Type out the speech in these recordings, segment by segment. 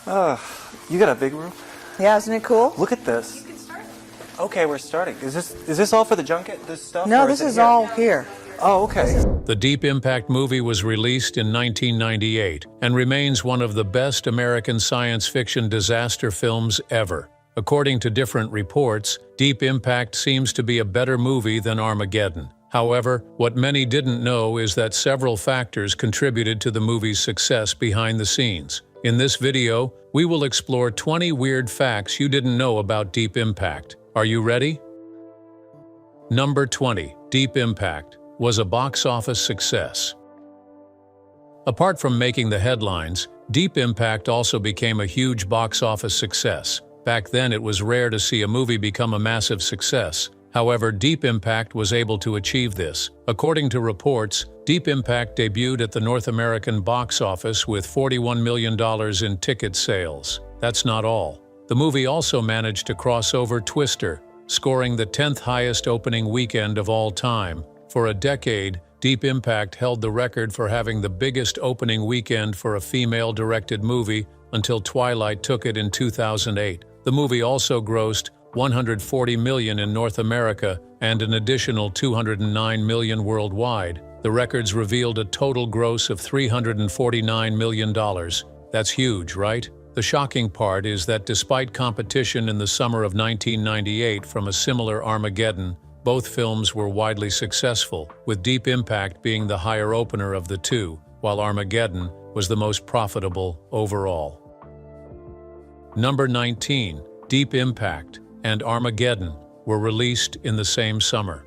Uh, you got a big room? Yeah, isn't it cool? Look at this. Okay, we're starting. Is this all for the junket, this stuff? No, or this it is here? all here. Oh, okay. The Deep Impact movie was released in 1998 and remains one of the best American science fiction disaster films ever. According to different reports, Deep Impact seems to be a better movie than Armageddon. However, what many didn't know is that several factors contributed to the movie's success behind the scenes. In this video, we will explore 20 weird facts you didn't know about Deep Impact. Are you ready? Number 20. Deep Impact was a box office success. Apart from making the headlines, Deep Impact also became a huge box office success. Back then, it was rare to see a movie become a massive success. However, Deep Impact was able to achieve this. According to reports, Deep Impact debuted at the North American box office with $41 million in ticket sales. That's not all. The movie also managed to cross over Twister, scoring the 10th highest opening weekend of all time. For a decade, Deep Impact held the record for having the biggest opening weekend for a female-directed movie until Twilight took it in 2008. The movie also grossed $140 million in North America and an additional $209 million worldwide. The records revealed a total gross of $349 million. That's huge, right? The shocking part is that despite competition in the summer of 1998 from a similar Armageddon, both films were widely successful, with Deep Impact being the higher opener of the two, while Armageddon was the most profitable overall. Number 19. Deep Impact and Armageddon were released in the same summer.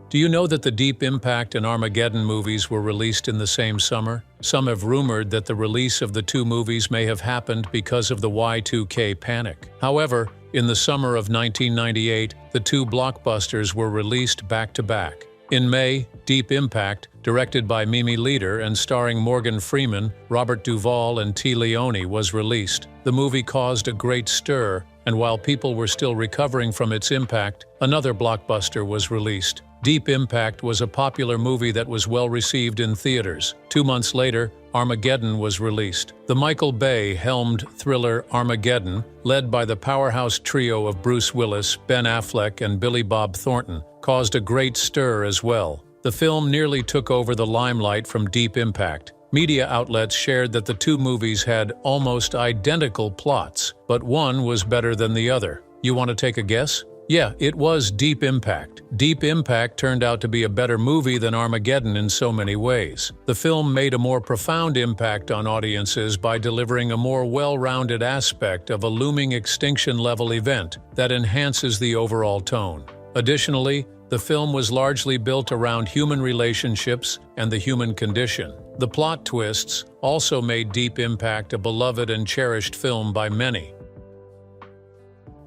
Do you know that the Deep Impact and Armageddon movies were released in the same summer? Some have rumored that the release of the two movies may have happened because of the Y2K panic. However, in the summer of 1998, the two blockbusters were released back-to-back. In May, Deep Impact, directed by Mimi Leder and starring Morgan Freeman, Robert Duvall, and T. Leone, was released. The movie caused a great stir, and while people were still recovering from its impact, another blockbuster was released. Deep Impact was a popular movie that was well received in theaters. 2 months later, Armageddon was released. The Michael Bay-helmed thriller Armageddon, led by the powerhouse trio of Bruce Willis, Ben Affleck, and Billy Bob Thornton, caused a great stir as well. The film nearly took over the limelight from Deep Impact. Media outlets shared that the two movies had almost identical plots, but one was better than the other. You want to take a guess? Yeah, it was Deep Impact. Deep Impact turned out to be a better movie than Armageddon in so many ways. The film made a more profound impact on audiences by delivering a more well-rounded aspect of a looming extinction-level event that enhances the overall tone. Additionally, the film was largely built around human relationships and the human condition. The plot twists also made Deep Impact a beloved and cherished film by many.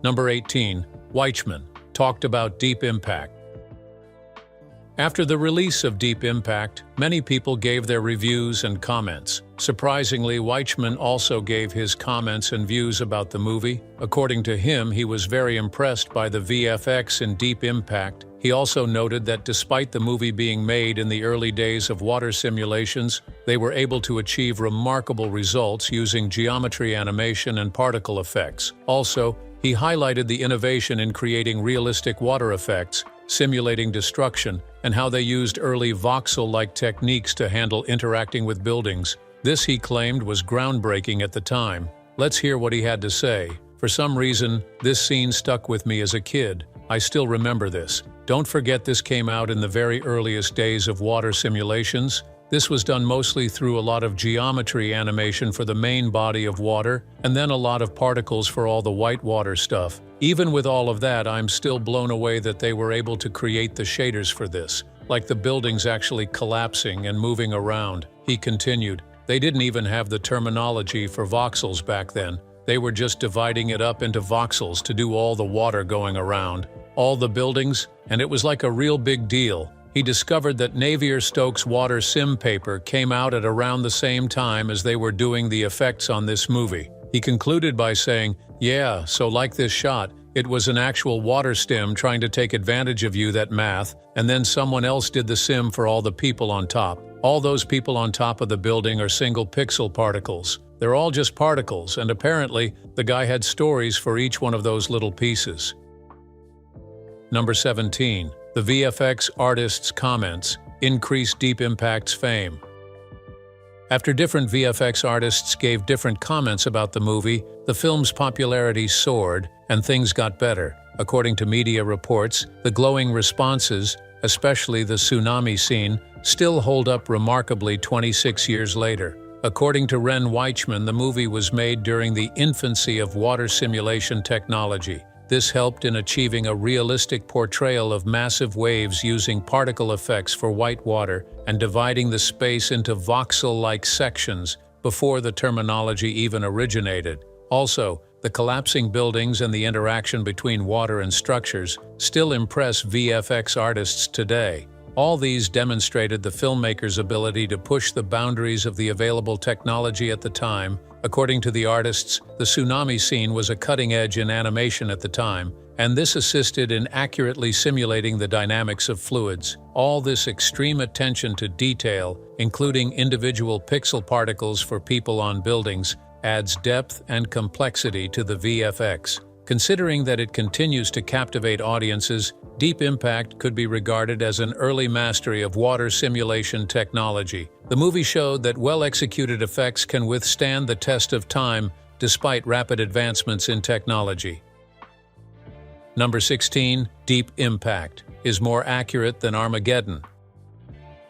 Number 18. Weichman talked about Deep Impact. After the release of Deep Impact, many people gave their reviews and comments. Surprisingly, Weichman also gave his comments and views about the movie. According to him, he was very impressed by the VFX in Deep Impact. He also noted that despite the movie being made in the early days of water simulations, they were able to achieve remarkable results using geometry animation and particle effects. Also, he highlighted the innovation in creating realistic water effects, simulating destruction, and how they used early voxel-like techniques to handle interacting with buildings. This, he claimed, was groundbreaking at the time. Let's hear what he had to say. For some reason, this scene stuck with me as a kid. I still remember this. Don't forget, this came out in the very earliest days of water simulations. This was done mostly through a lot of geometry animation for the main body of water, and then a lot of particles for all the whitewater stuff. Even with all of that, I'm still blown away that they were able to create the shaders for this, like the buildings actually collapsing and moving around. He continued, they didn't even have the terminology for voxels back then. They were just dividing it up into voxels to do all the water going around, all the buildings, and it was like a real big deal. He discovered that Navier-Stokes' water sim paper came out at around the same time as they were doing the effects on this movie. He concluded by saying, yeah, so like this shot, it was an actual water stim trying to take advantage of you, that math, and then someone else did the sim for all the people on top. All those people on top of the building are single pixel particles. They're all just particles, and apparently, the guy had stories for each one of those little pieces. Number 17. The VFX artist's comments increased Deep Impact's fame. After different VFX artists gave different comments about the movie, the film's popularity soared, and things got better. According to media reports, the glowing responses, especially the tsunami scene, still hold up remarkably 26 years later. According to Ren Weichman, the movie was made during the infancy of water simulation technology. This helped in achieving a realistic portrayal of massive waves using particle effects for white water and dividing the space into voxel-like sections before the terminology even originated. Also, the collapsing buildings and the interaction between water and structures still impress VFX artists today. All these demonstrated the filmmaker's ability to push the boundaries of the available technology at the time. According to the artists, the tsunami scene was a cutting edge in animation at the time, and this assisted in accurately simulating the dynamics of fluids. All this extreme attention to detail, including individual pixel particles for people on buildings, adds depth and complexity to the VFX. Considering that it continues to captivate audiences, Deep Impact could be regarded as an early mastery of water simulation technology. The movie showed that well-executed effects can withstand the test of time despite rapid advancements in technology. Number 16. Deep Impact is more accurate than Armageddon.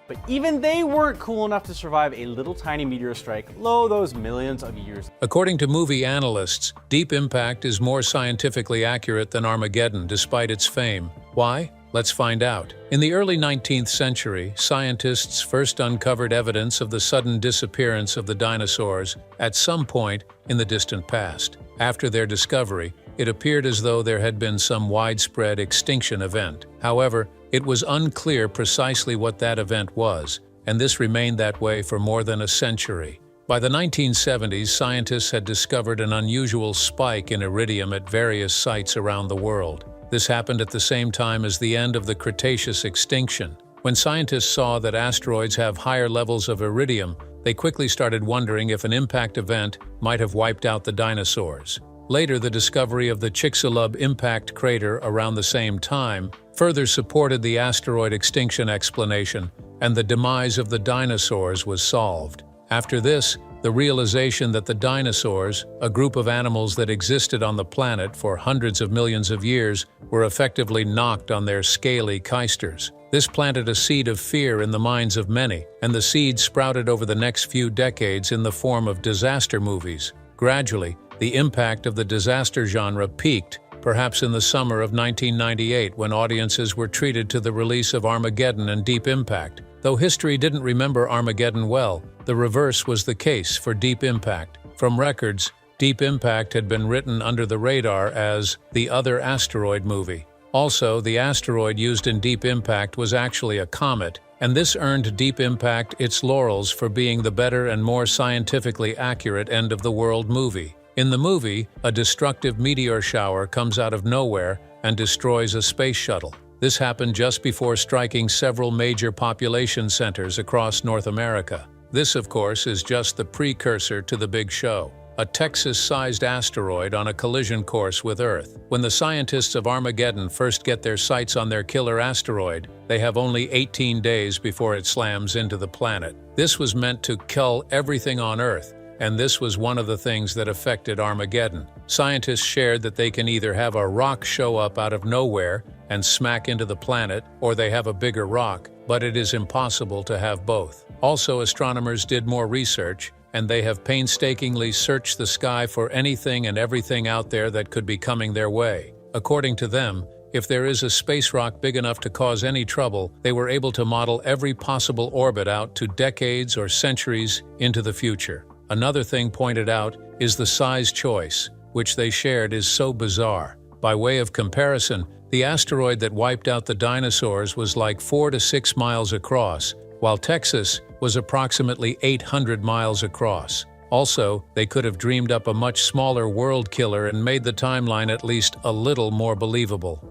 But even they weren't cool enough to survive a little tiny meteor strike, lo those millions of years. According to movie analysts, Deep Impact is more scientifically accurate than Armageddon despite its fame. Why? Let's find out. In the early 19th century, scientists first uncovered evidence of the sudden disappearance of the dinosaurs at some point in the distant past. After their discovery, it appeared as though there had been some widespread extinction event. However, it was unclear precisely what that event was, and this remained that way for more than a century. By the 1970s, scientists had discovered an unusual spike in iridium at various sites around the world. This happened at the same time as the end of the Cretaceous extinction. When scientists saw that asteroids have higher levels of iridium, they quickly started wondering if an impact event might have wiped out the dinosaurs. Later, the discovery of the Chicxulub impact crater around the same time further supported the asteroid extinction explanation, and the demise of the dinosaurs was solved. After this, the realization that the dinosaurs, a group of animals that existed on the planet for hundreds of millions of years, were effectively knocked on their scaly keisters. This planted a seed of fear in the minds of many, and the seed sprouted over the next few decades in the form of disaster movies. Gradually, the impact of the disaster genre peaked, perhaps in the summer of 1998, when audiences were treated to the release of Armageddon and Deep Impact. Though history didn't remember Armageddon well, the reverse was the case for Deep Impact. From records, Deep Impact had been written under the radar as the other asteroid movie. Also, the asteroid used in Deep Impact was actually a comet, and this earned Deep Impact its laurels for being the better and more scientifically accurate end-of-the-world movie. In the movie, a destructive meteor shower comes out of nowhere and destroys a space shuttle. This happened just before striking several major population centers across North America. This, of course, is just the precursor to the big show, a Texas-sized asteroid on a collision course with Earth. When the scientists of Armageddon first get their sights on their killer asteroid, they have only 18 days before it slams into the planet. This was meant to kill everything on Earth, and this was one of the things that affected Armageddon. Scientists shared that they can either have a rock show up out of nowhere and smack into the planet, or they have a bigger rock, but it is impossible to have both. Also, astronomers did more research, and they have painstakingly searched the sky for anything and everything out there that could be coming their way. According to them, if there is a space rock big enough to cause any trouble, they were able to model every possible orbit out to decades or centuries into the future. Another thing pointed out is the size choice, which they shared is so bizarre. By way of comparison, the asteroid that wiped out the dinosaurs was like 4 to 6 miles across, while Texas was approximately 800 miles across. Also, they could have dreamed up a much smaller world killer and made the timeline at least a little more believable.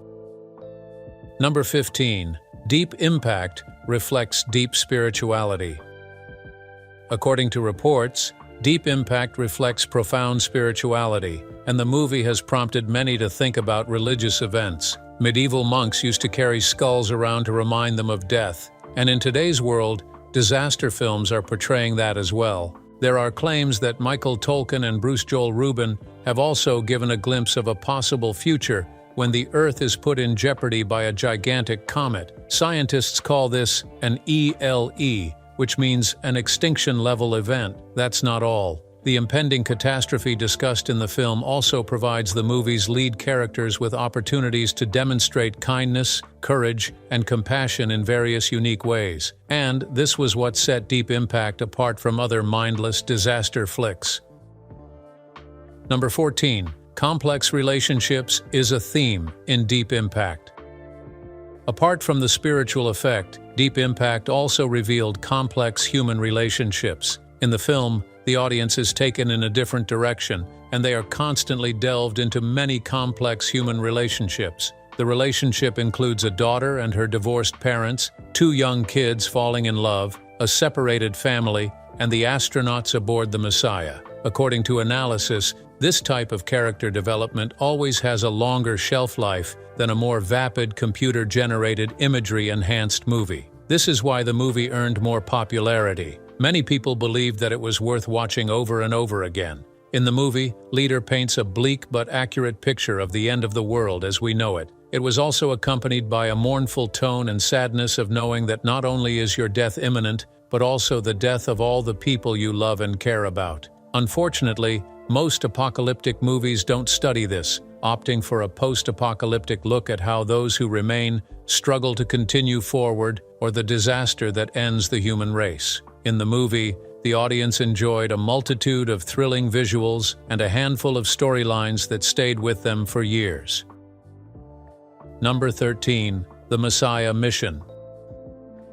Number 15. Deep Impact reflects deep spirituality. According to reports, Deep Impact reflects profound spirituality, and the movie has prompted many to think about religious events. Medieval monks used to carry skulls around to remind them of death, and in today's world, disaster films are portraying that as well. There are claims that Michael Tolkien and Bruce Joel Rubin have also given a glimpse of a possible future when the Earth is put in jeopardy by a gigantic comet. Scientists call this an ELE, which means an extinction-level event. That's not all. The impending catastrophe discussed in the film also provides the movie's lead characters with opportunities to demonstrate kindness, courage, and compassion in various unique ways. And this was what set Deep Impact apart from other mindless disaster flicks. Number 14. Complex relationships is a theme in Deep Impact. Apart from the spiritual effect, Deep Impact also revealed complex human relationships. In the film, the audience is taken in a different direction, and they are constantly delved into many complex human relationships. The relationship includes a daughter and her divorced parents, two young kids falling in love, a separated family, and the astronauts aboard the Messiah. According to analysis, this type of character development always has a longer shelf life than a more vapid computer-generated imagery-enhanced movie. This is why the movie earned more popularity. Many people believed that it was worth watching over and over again. In the movie, Leader paints a bleak but accurate picture of the end of the world as we know it. It was also accompanied by a mournful tone and sadness of knowing that not only is your death imminent, but also the death of all the people you love and care about. Unfortunately, most apocalyptic movies don't study this, opting for a post-apocalyptic look at how those who remain struggle to continue forward or the disaster that ends the human race. In the movie, the audience enjoyed a multitude of thrilling visuals and a handful of storylines that stayed with them for years. Number 13. The Messiah Mission.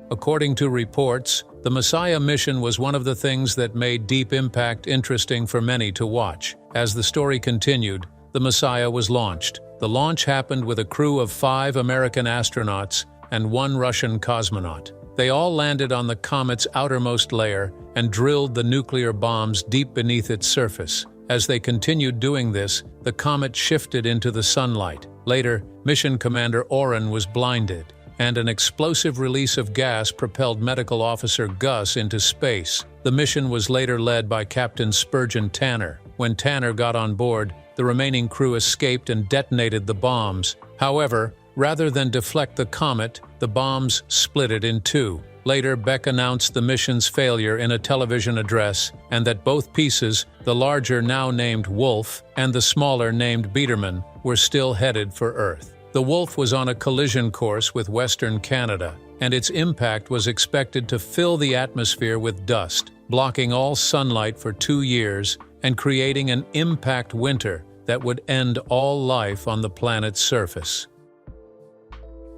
According to reports, the Messiah Mission was one of the things that made Deep Impact interesting for many to watch. As the story continued, the Messiah was launched. The launch happened with a crew of 5 American astronauts and 1 Russian cosmonaut. They all landed on the comet's outermost layer and drilled the nuclear bombs deep beneath its surface. As they continued doing this, the comet shifted into the sunlight. Later, Mission Commander Orrin was blinded, and an explosive release of gas propelled Medical Officer Gus into space. The mission was later led by Captain Spurgeon Tanner. When Tanner got on board, the remaining crew escaped and detonated the bombs. However, rather than deflect the comet, the bombs split it in two. Later, Beck announced the mission's failure in a television address, and that both pieces, the larger now named Wolf and the smaller named Biederman, were still headed for Earth. The Wolf was on a collision course with Western Canada, and its impact was expected to fill the atmosphere with dust, blocking all sunlight for 2 years and creating an impact winter that would end all life on the planet's surface.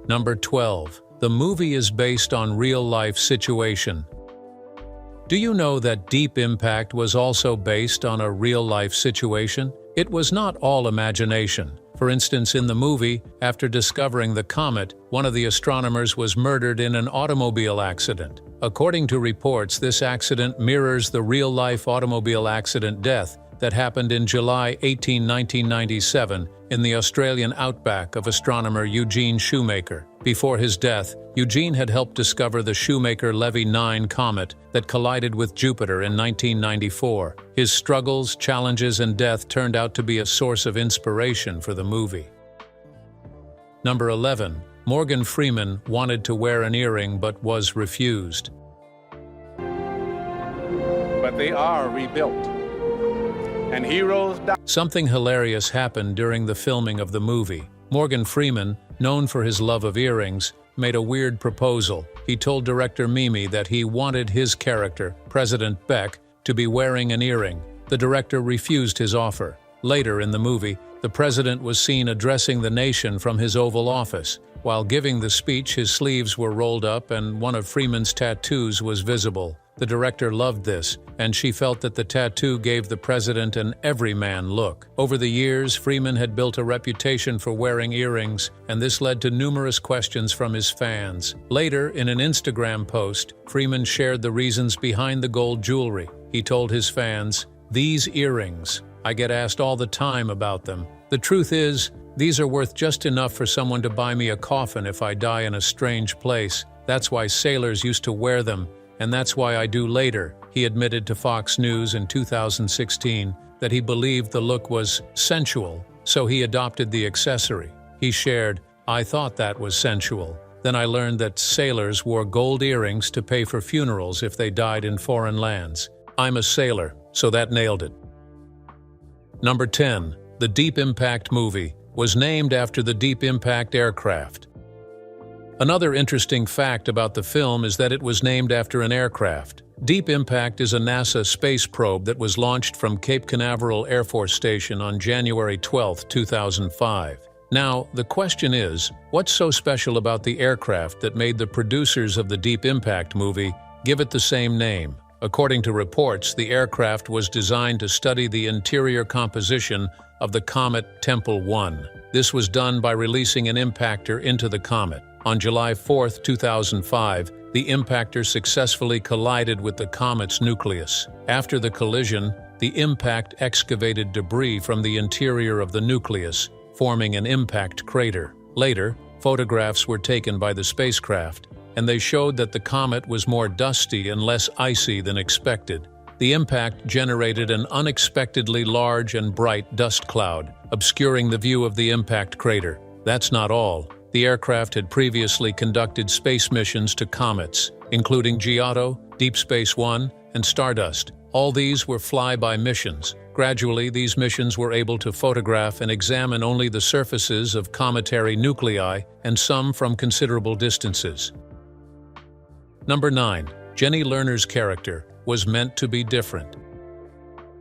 Number 12. The movie is based on real-life situation. Do you know that Deep Impact was also based on a real-life situation? It was not all imagination. For instance, in the movie, after discovering the comet, one of the astronomers was murdered in an automobile accident. According to reports, this accident mirrors the real-life automobile accident death that happened in July 18, 1997, in the Australian outback of astronomer Eugene Shoemaker. Before his death, Eugene had helped discover the Shoemaker-Levy 9 comet that collided with Jupiter in 1994. His struggles, challenges, and death turned out to be a source of inspiration for the movie. Number 11. Morgan Freeman wanted to wear an earring but was refused. But they are rebuilt. And heroes die. Something hilarious happened during the filming of the movie. Morgan Freeman, known for his love of earrings, made a weird proposal. He told director Mimi that he wanted his character, President Beck, to be wearing an earring. The director refused his offer. Later in the movie, the president was seen addressing the nation from his Oval Office. While giving the speech, his sleeves were rolled up and one of Freeman's tattoos was visible. The director loved this, and she felt that the tattoo gave the president an everyman look. Over the years, Freeman had built a reputation for wearing earrings, and this led to numerous questions from his fans. Later, in an Instagram post, Freeman shared the reasons behind the gold jewelry. he told his fans, "These earrings, I get asked all the time about them. The truth is, these are worth just enough for someone to buy me a coffin if I die in a strange place. That's why sailors used to wear them, and that's why I do later." He admitted to Fox News in 2016 that he believed the look was sensual, so he adopted the accessory. He shared, "I thought that was sensual. Then I learned that sailors wore gold earrings to pay for funerals if they died in foreign lands. I'm a sailor, so that nailed it." Number 10. The Deep Impact movie was named after the Deep Impact aircraft. Another interesting fact about the film is that it was named after an aircraft. Deep Impact is a NASA space probe that was launched from Cape Canaveral Air Force Station on January 12, 2005. Now, the question is, what's so special about the aircraft that made the producers of the Deep Impact movie give it the same name? According to reports, the aircraft was designed to study the interior composition of the comet Tempel 1. This was done by releasing an impactor into the comet. On July 4, 2005, the impactor successfully collided with the comet's nucleus. After the collision, the impact excavated debris from the interior of the nucleus, forming an impact crater. Later, photographs were taken by the spacecraft, and they showed that the comet was more dusty and less icy than expected. The impact generated an unexpectedly large and bright dust cloud, obscuring the view of the impact crater. That's not all. The aircraft had previously conducted space missions to comets, including Giotto, Deep Space One, and Stardust. All these were flyby missions. Gradually, these missions were able to photograph and examine only the surfaces of cometary nuclei, and some from considerable distances. Number 9. Jenny Lerner's character was meant to be different.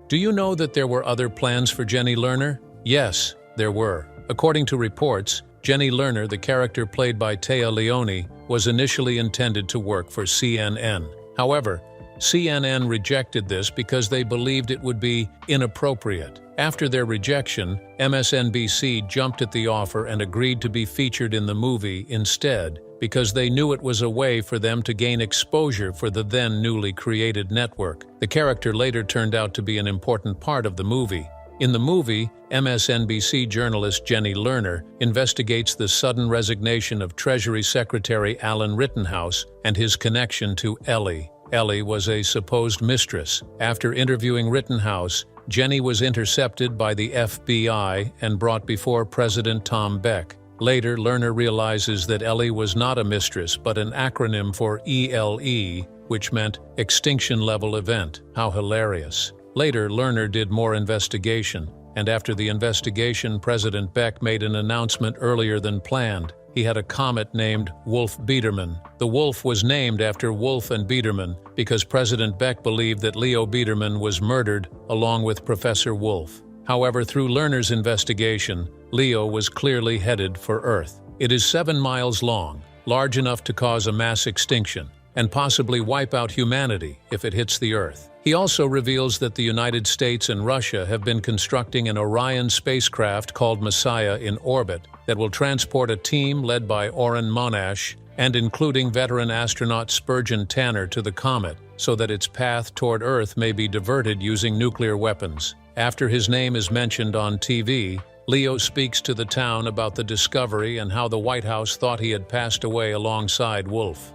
Do you know that there were other plans for Jenny Lerner? Yes, there were. According to reports, Jenny Lerner, the character played by Téa Leoni, was initially intended to work for CNN. However, CNN rejected this because they believed it would be inappropriate. After their rejection, MSNBC jumped at the offer and agreed to be featured in the movie instead, because they knew it was a way for them to gain exposure for the then newly created network. The character later turned out to be an important part of the movie. In the movie, MSNBC journalist Jenny Lerner investigates the sudden resignation of Treasury Secretary Alan Rittenhouse and his connection to Ellie. Ellie was a supposed mistress. After interviewing Rittenhouse, Jenny was intercepted by the FBI and brought before President Tom Beck. Later, Lerner realizes that Ellie was not a mistress but an acronym for ELE, which meant Extinction Level Event. How hilarious. Later, Lerner did more investigation, and after the investigation, President Beck made an announcement earlier than planned. He had a comet named Wolf Biedermann. The wolf was named after Wolf and Biedermann because President Beck believed that Leo Biedermann was murdered along with Professor Wolf. However, through Lerner's investigation, Leo was clearly headed for Earth. It is 7 miles long, large enough to cause a mass extinction, and possibly wipe out humanity if it hits the Earth. He also reveals that the United States and Russia have been constructing an Orion spacecraft called Messiah in orbit that will transport a team led by Oren Monash and including veteran astronaut Spurgeon Tanner to the comet so that its path toward Earth may be diverted using nuclear weapons. After his name is mentioned on TV, Leo speaks to the town about the discovery and how the White House thought he had passed away alongside Wolf.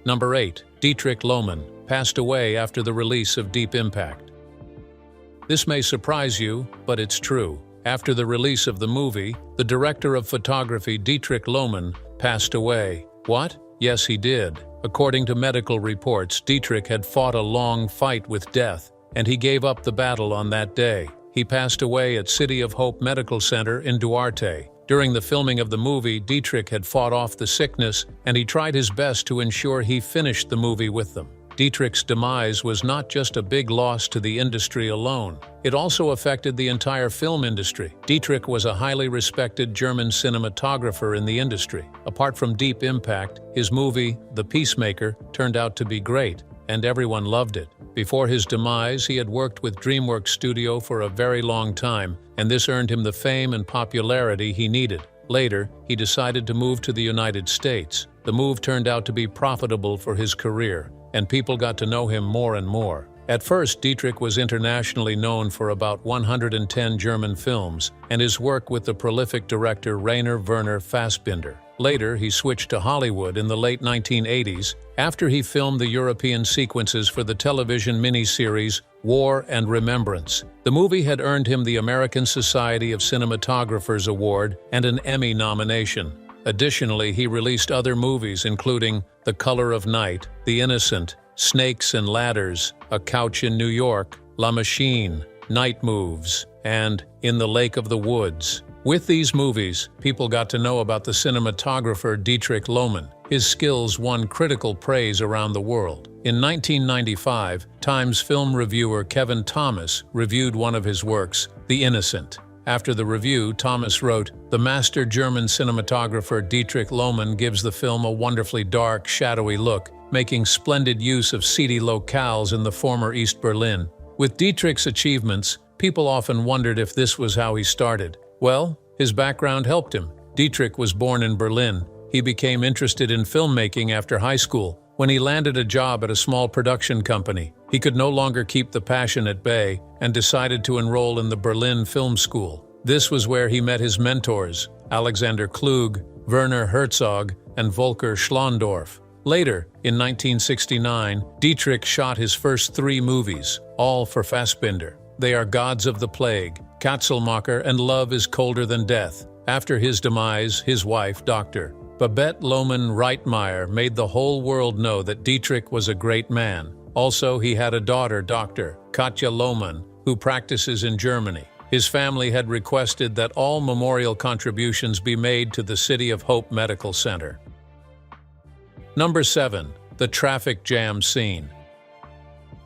Number 8. Dietrich Lohmann passed away after the release of Deep Impact. This may surprise you, but it's true. After the release of the movie, the director of photography Dietrich Lohmann passed away. What? Yes, he did. According to medical reports, Dietrich had fought a long fight with death, and he gave up the battle on that day. He passed away at City of Hope Medical Center in Duarte. During the filming of the movie, Dietrich had fought off the sickness, and he tried his best to ensure he finished the movie with them. Dietrich's demise was not just a big loss to the industry alone. It also affected the entire film industry. Dietrich was a highly respected German cinematographer in the industry. Apart from Deep Impact, his movie, The Peacemaker, turned out to be great, and everyone loved it. Before his demise, he had worked with DreamWorks Studio for a very long time, and this earned him the fame and popularity he needed. Later, he decided to move to the United States. The move turned out to be profitable for his career, and people got to know him more and more. At first, Dietrich was internationally known for about 110 German films and his work with the prolific director Rainer Werner Fassbinder. Later, he switched to Hollywood in the late 1980s after he filmed the European sequences for the television miniseries War and Remembrance. The movie had earned him the American Society of Cinematographers Award and an Emmy nomination. Additionally, he released other movies including The Color of Night, The Innocent, Snakes and Ladders, A Couch in New York, La Machine, Night Moves, and In the Lake of the Woods. With these movies, people got to know about the cinematographer Dietrich Lohmann. His skills won critical praise around the world. In 1995, Times film reviewer Kevin Thomas reviewed one of his works, The Innocent. After the review, Thomas wrote, "The master German cinematographer Dietrich Lohmann gives the film a wonderfully dark, shadowy look, making splendid use of seedy locales in the former East Berlin." With Dietrich's achievements, people often wondered if this was how he started. Well, his background helped him. Dietrich was born in Berlin. He became interested in filmmaking after high school. When he landed a job at a small production company, he could no longer keep the passion at bay and decided to enroll in the Berlin Film School. This was where he met his mentors, Alexander Klug, Werner Herzog, and Volker Schlondorf. Later, in 1969, Dietrich shot his first 3 movies, all for Fassbinder. They are Gods of the Plague, Katzelmacher, and Love is Colder Than Death. After his demise, his wife, Dr. Babette Lohmann Reitmeier, made the whole world know that Dietrich was a great man. Also, he had a daughter, Dr. Katja Lohmann, who practices in Germany. His family had requested that all memorial contributions be made to the City of Hope Medical Center. Number 7. The traffic jam scene.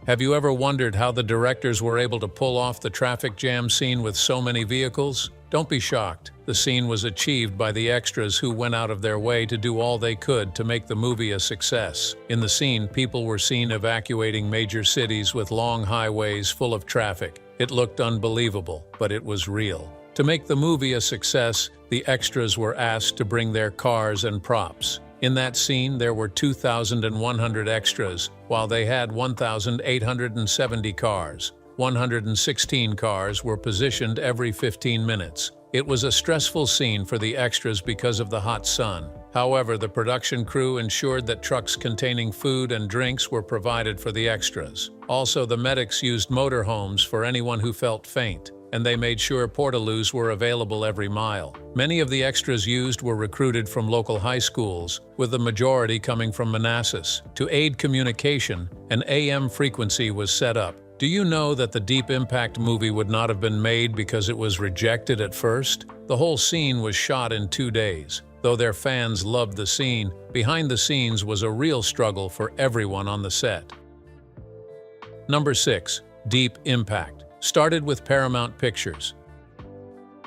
Have you ever wondered how the directors were able to pull off the traffic jam scene with so many vehicles? Don't be shocked. The scene was achieved by the extras who went out of their way to do all they could to make the movie a success. In the scene, people were seen evacuating major cities with long highways full of traffic. It looked unbelievable, but it was real. To make the movie a success, the extras were asked to bring their cars and props. In that scene, there were 2,100 extras, while they had 1,870 cars. 116 cars were positioned every 15 minutes. It was a stressful scene for the extras because of the hot sun. However, the production crew ensured that trucks containing food and drinks were provided for the extras. Also, the medics used motorhomes for anyone who felt faint, and they made sure portaloos were available every mile. Many of the extras used were recruited from local high schools, with the majority coming from Manassas. To aid communication, an AM frequency was set up. Do you know that the Deep Impact movie would not have been made because it was rejected at first? The whole scene was shot in 2 days. Though their fans loved the scene, behind the scenes was a real struggle for everyone on the set. Number 6. Deep Impact. Started with Paramount Pictures.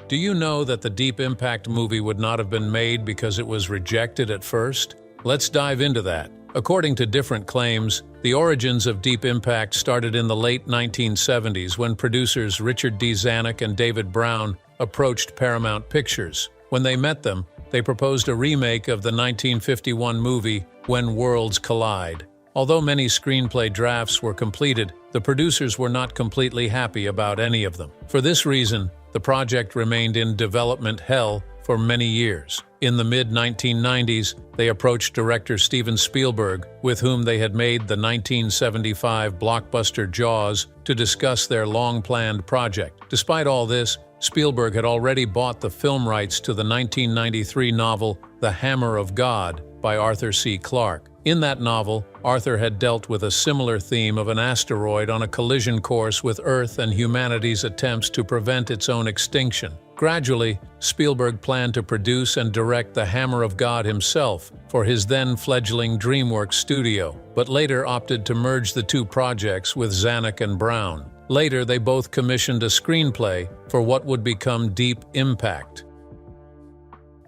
Do you know that the Deep Impact movie would not have been made because it was rejected at first? Let's dive into that. According to different claims, the origins of Deep Impact started in the late 1970s when producers Richard D. Zanuck and David Brown approached Paramount Pictures. When they met them, they proposed a remake of the 1951 movie When Worlds Collide. Although many screenplay drafts were completed, the producers were not completely happy about any of them. For this reason, the project remained in development hell for many years. In the mid-1990s, they approached director Steven Spielberg, with whom they had made the 1975 blockbuster Jaws, to discuss their long-planned project. Despite all this, Spielberg had already bought the film rights to the 1993 novel The Hammer of God by Arthur C. Clarke. In that novel, Arthur had dealt with a similar theme of an asteroid on a collision course with Earth and humanity's attempts to prevent its own extinction. Gradually, Spielberg planned to produce and direct The Hammer of God himself for his then-fledgling DreamWorks studio, but later opted to merge the two projects with Zanuck and Brown. Later, they both commissioned a screenplay for what would become Deep Impact.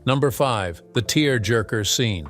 Number 5. The Tear-Jerker Scene.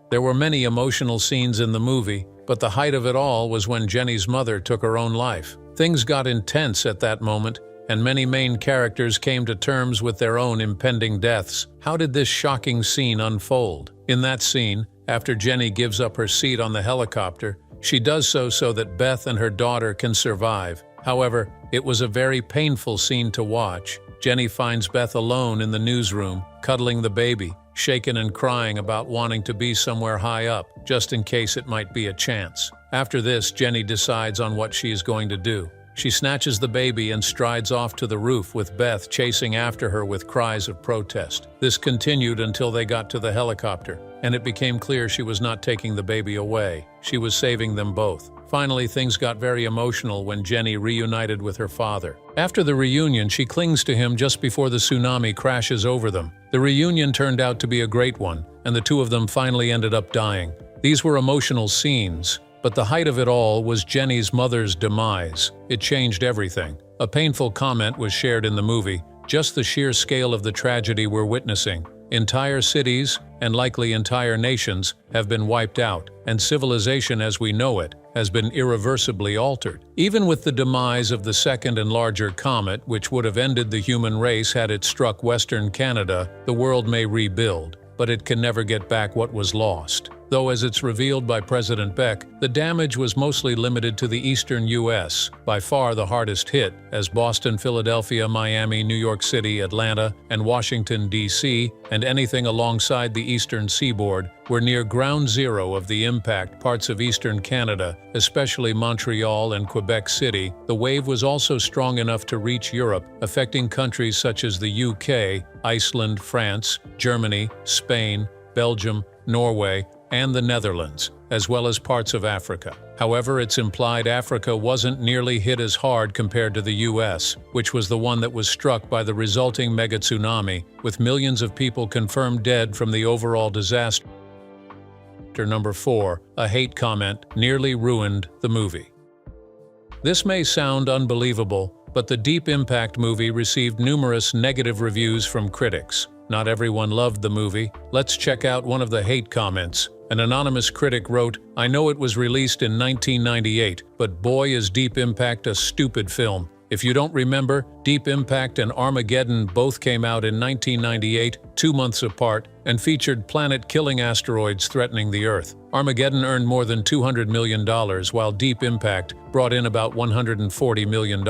There were many emotional scenes in the movie, but the height of it all was when Jenny's mother took her own life. Things got intense at that moment, and many main characters came to terms with their own impending deaths. How did this shocking scene unfold? In that scene, After Jenny gives up her seat on the helicopter, she does so that Beth and her daughter can survive. However, it was a very painful scene to watch. Jenny finds Beth alone in the newsroom, cuddling the baby, shaken and crying about wanting to be somewhere high up, just in case it might be a chance. After this, Jenny decides on what she is going to do. She snatches the baby and strides off to the roof with Beth chasing after her with cries of protest. This continued until they got to the helicopter, and it became clear she was not taking the baby away. She was saving them both. Finally, things got very emotional when Jenny reunited with her father. After the reunion, she clings to him just before the tsunami crashes over them. The reunion turned out to be a great one, and the two of them finally ended up dying. These were emotional scenes, but the height of it all was Jenny's mother's demise. It changed everything. A painful comment was shared in the movie, just the sheer scale of the tragedy we're witnessing. Entire cities, and likely entire nations, have been wiped out, and civilization as we know it has been irreversibly altered. Even with the demise of the second and larger comet, which would have ended the human race had it struck Western Canada, the world may rebuild, but it can never get back what was lost. Though, as it's revealed by President Beck, the damage was mostly limited to the eastern U.S., by far the hardest hit, as Boston, Philadelphia, Miami, New York City, Atlanta, and Washington, D.C., and anything alongside the eastern seaboard, were near ground zero of the impact. Parts of eastern Canada, especially Montreal and Quebec City. The wave was also strong enough to reach Europe, affecting countries such as the UK, Iceland, France, Germany, Spain, Belgium, Norway, and the Netherlands, as well as parts of Africa. However, it's implied Africa wasn't nearly hit as hard compared to the US, which was the one that was struck by the resulting mega tsunami, with millions of people confirmed dead from the overall disaster. Number 4, a hate comment nearly ruined the movie. This may sound unbelievable, but the Deep Impact movie received numerous negative reviews from critics. Not everyone loved the movie. Let's check out one of the hate comments. An anonymous critic wrote, "I know it was released in 1998, but boy is Deep Impact a stupid film. If you don't remember, Deep Impact and Armageddon both came out in 1998, 2 months apart, and featured planet-killing asteroids threatening the Earth. Armageddon earned more than $200 million, while Deep Impact brought in about $140 million.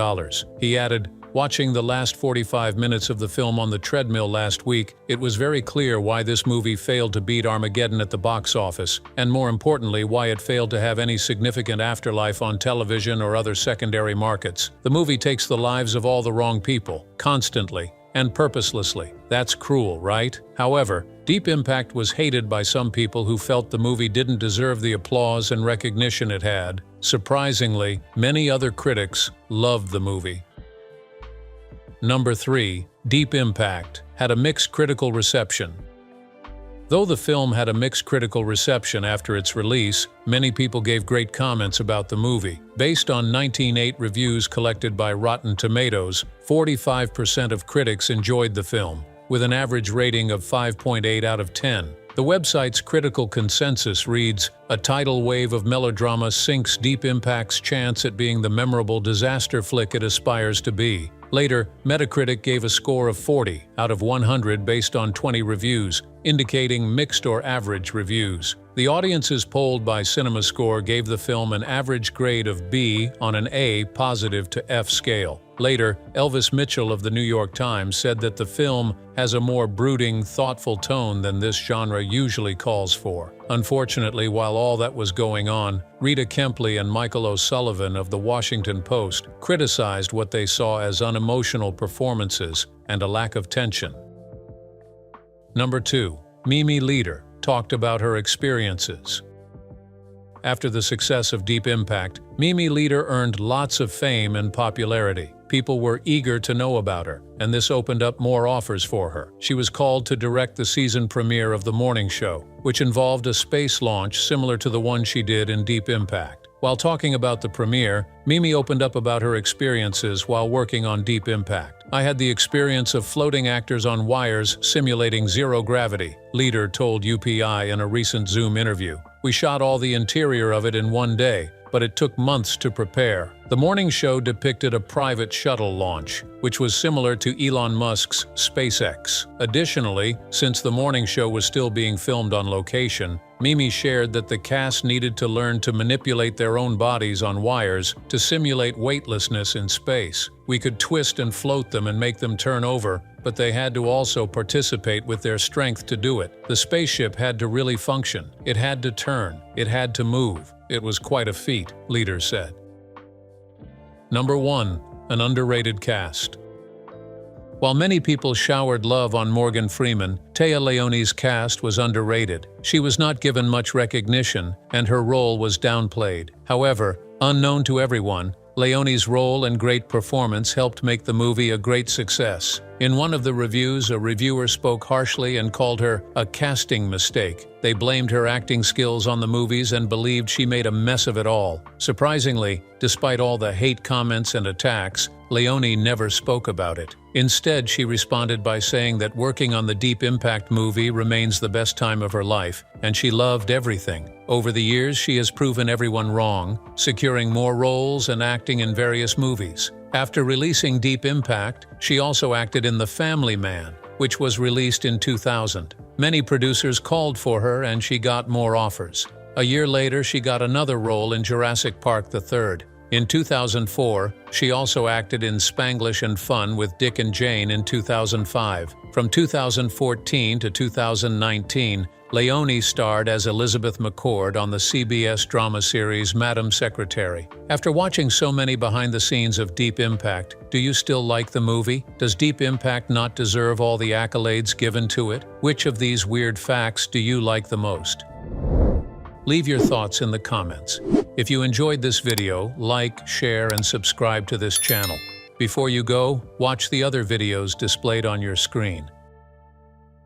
He added, "Watching the last 45 minutes of the film on the treadmill last week, it was very clear why this movie failed to beat Armageddon at the box office, and more importantly, why it failed to have any significant afterlife on television or other secondary markets. The movie takes the lives of all the wrong people, constantly, and purposelessly. That's cruel, right?" However, Deep Impact was hated by some people who felt the movie didn't deserve the applause and recognition it had. Surprisingly, many other critics loved the movie. Number 3, Deep Impact had a mixed critical reception. Though the film had a mixed critical reception after its release, many people gave great comments about the movie. Based on 1908 reviews collected by Rotten Tomatoes, 45% of critics enjoyed the film, with an average rating of 5.8 out of 10. The website's critical consensus reads, "A tidal wave of melodrama sinks Deep Impact's chance at being the memorable disaster flick it aspires to be." Later, Metacritic gave a score of 40 out of 100 based on 20 reviews, indicating mixed or average reviews. The audiences polled by CinemaScore gave the film an average grade of B on an A positive to F scale. Later, Elvis Mitchell of the New York Times said that the film has a more brooding, thoughtful tone than this genre usually calls for. Unfortunately, while all that was going on, Rita Kempley and Michael O'Sullivan of The Washington Post criticized what they saw as unemotional performances and a lack of tension. Number 2, Mimi Leder talked about her experiences. After the success of Deep Impact, Mimi Leder earned lots of fame and popularity. People were eager to know about her, and this opened up more offers for her. She was called to direct the season premiere of The Morning Show, which involved a space launch similar to the one she did in Deep Impact. While talking about the premiere, Mimi opened up about her experiences while working on Deep Impact. "I had the experience of floating actors on wires simulating zero gravity," Leder told UPI in a recent Zoom interview. "We shot all the interior of it in one day, but it took months to prepare. The morning show depicted a private shuttle launch, which was similar to Elon Musk's SpaceX. Additionally, since the morning show was still being filmed on location, Mimi shared that the cast needed to learn to manipulate their own bodies on wires to simulate weightlessness in space. We could twist and float them and make them turn over, but they had to also participate with their strength to do it. The spaceship had to really function. It had to turn. It had to move. It was quite a feat, leaders said. Number 1. An underrated cast. While many people showered love on Morgan Freeman, Téa Leoni's cast was underrated. She was not given much recognition, and her role was downplayed. However, unknown to everyone, Leoni's role and great performance helped make the movie a great success. In one of the reviews, a reviewer spoke harshly and called her a casting mistake. They blamed her acting skills on the movies and believed she made a mess of it all. Surprisingly, despite all the hate comments and attacks, Leoni never spoke about it. Instead, she responded by saying that working on the Deep Impact movie remains the best time of her life, and she loved everything. Over the years, she has proven everyone wrong, securing more roles and acting in various movies. After releasing Deep Impact, she also acted in The Family Man, which was released in 2000. Many producers called for her and she got more offers. A year later, she got another role in Jurassic Park III. In 2004, she also acted in Spanglish and Fun with Dick and Jane in 2005. From 2014 to 2019, Leoni starred as Elizabeth McCord on the CBS drama series Madam Secretary. After watching so many behind the scenes of Deep Impact, do you still like the movie? Does Deep Impact not deserve all the accolades given to it? Which of these weird facts do you like the most? Leave your thoughts in the comments. If you enjoyed this video, like, share, and subscribe to this channel. Before you go, watch the other videos displayed on your screen.